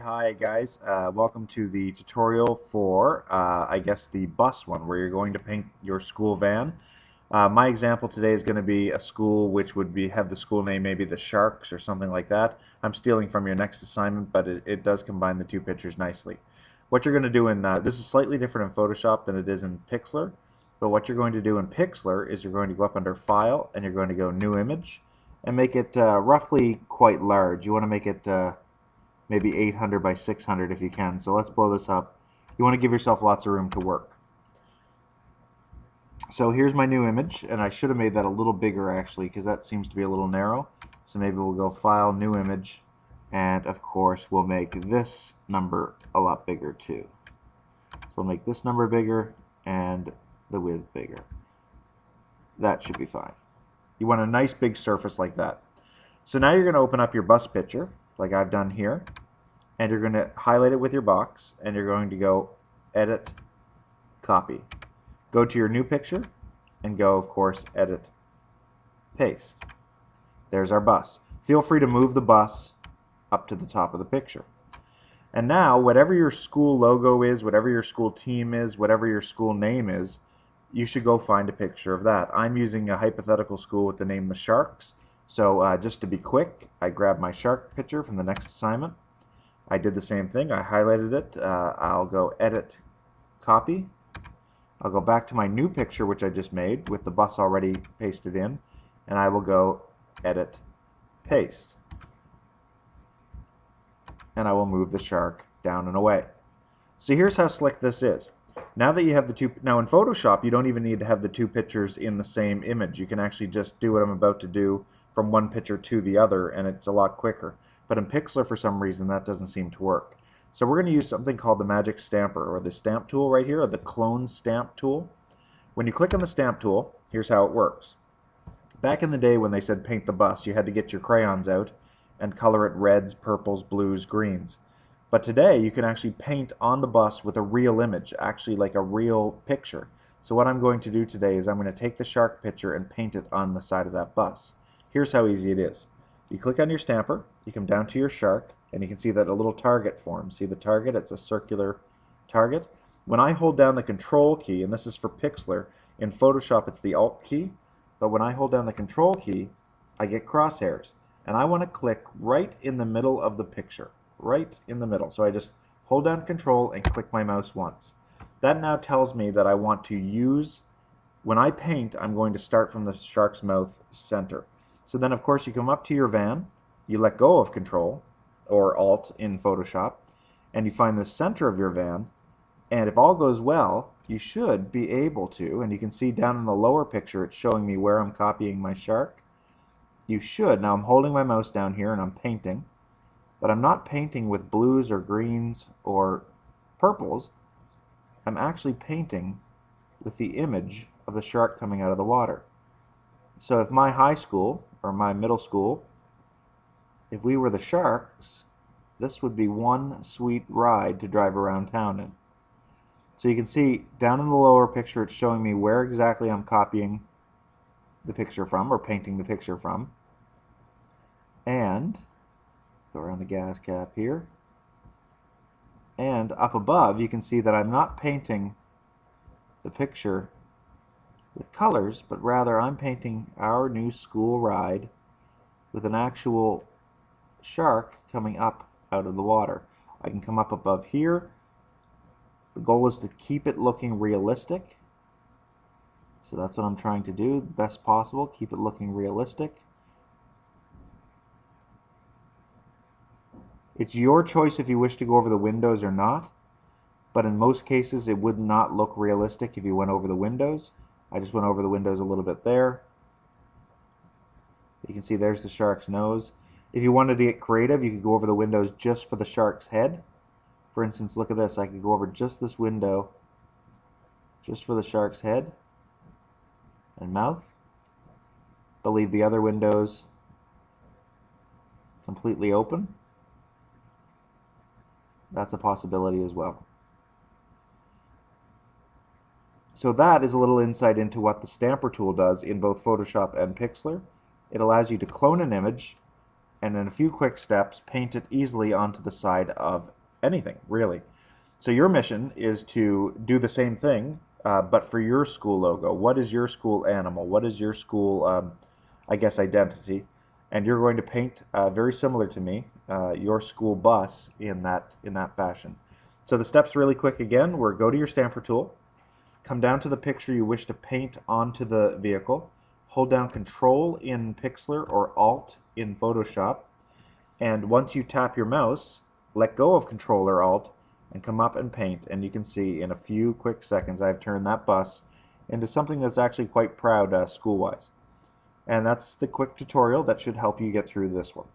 Hi guys, welcome to the tutorial for, I guess, the bus one where you're going to paint your school van. My example today is going to be a school which would have the school name maybe the Sharks or something like that. I'm stealing from your next assignment, but it does combine the two pictures nicely. What you're going to do in, this is slightly different in Photoshop than it is in Pixlr, but what you're going to do in Pixlr is you're going to go up under File and you're going to go New Image and make it roughly quite large. You want to make it maybe 800 by 600 if you can. So let's blow this up. You want to give yourself lots of room to work. So here's my new image, and I should have made that a little bigger actually because that seems to be a little narrow. So maybe we'll go File, New Image, and of course we'll make this number a lot bigger too. So we'll make this number bigger and the width bigger. That should be fine. You want a nice big surface like that. So now you're going to open up your bus picture like I've done here, and you're going to highlight it with your box, and you're going to go Edit, Copy. Go to your new picture, and go, of course, Edit, Paste. There's our bus. Feel free to move the bus up to the top of the picture. And now, whatever your school logo is, whatever your school team is, whatever your school name is, you should go find a picture of that. I'm using a hypothetical school with the name The Sharks. So just to be quick, I grabbed my shark picture from the next assignment. I did the same thing. I highlighted it. I'll go Edit, Copy. I'll go back to my new picture, which I just made with the bus already pasted in, and I will go Edit, Paste. And I will move the shark down and away. So here's how slick this is. Now that you have the two, now in Photoshop, you don't even need to have the two pictures in the same image. You can actually just do what I'm about to do from one picture to the other, and it's a lot quicker. But in Pixlr, for some reason, that doesn't seem to work. So we're going to use something called the magic stamper, or the stamp tool right here, or the clone stamp tool. When you click on the stamp tool, here's how it works. Back in the day when they said paint the bus, you had to get your crayons out and color it reds, purples, blues, greens. But today you can actually paint on the bus with a real image, actually like a real picture. So what I'm going to do today is I'm going to take the shark picture and paint it on the side of that bus. Here's how easy it is. You click on your stamper, you come down to your shark, and you can see that a little target forms. See the target? It's a circular target. When I hold down the Control key, and this is for Pixlr, in Photoshop it's the Alt key, but when I hold down the Control key, I get crosshairs. And I want to click right in the middle of the picture. Right in the middle. So I just hold down Control and click my mouse once. That now tells me that I want to use, when I paint, I'm going to start from the shark's mouth center. So then of course you come up to your van, you let go of Control or Alt in Photoshop, and you find the center of your van, and if all goes well, you should be able to, and you can see down in the lower picture it's showing me where I'm copying my shark. You should, now I'm holding my mouse down here and I'm painting, but I'm not painting with blues or greens or purples. I'm actually painting with the image of the shark coming out of the water. So if my high school or my middle school, if we were the Sharks, this would be one sweet ride to drive around town in. So you can see down in the lower picture it's showing me where exactly I'm copying the picture from or painting the picture from. And go around the gas cap here. And up above you can see that I'm not painting the picture with colors, but rather I'm painting our new school ride with an actual shark coming up out of the water. I can come up above here. The goal is to keep it looking realistic. So that's what I'm trying to do, the best possible, keep it looking realistic. It's your choice if you wish to go over the windows or not, but in most cases it would not look realistic if you went over the windows. I just went over the windows a little bit there. You can see there's the shark's nose. If you wanted to get creative, you could go over the windows just for the shark's head. For instance, look at this. I could go over just this window just for the shark's head and mouth, but leave the other windows completely open. That's a possibility as well. So that is a little insight into what the stamper tool does in both Photoshop and Pixlr. It allows you to clone an image and in a few quick steps, paint it easily onto the side of anything, really. So your mission is to do the same thing, but for your school logo. What is your school animal? What is your school, I guess, identity? And you're going to paint very similar to me, your school bus in that fashion. So the steps really quick again. We're go to your stamper tool, come down to the picture you wish to paint onto the vehicle, hold down Control in Pixlr or Alt in Photoshop, and once you tap your mouse, let go of Control or Alt and come up and paint, and you can see in a few quick seconds I've turned that bus into something that's actually quite proud school-wise. And that's the quick tutorial that should help you get through this one.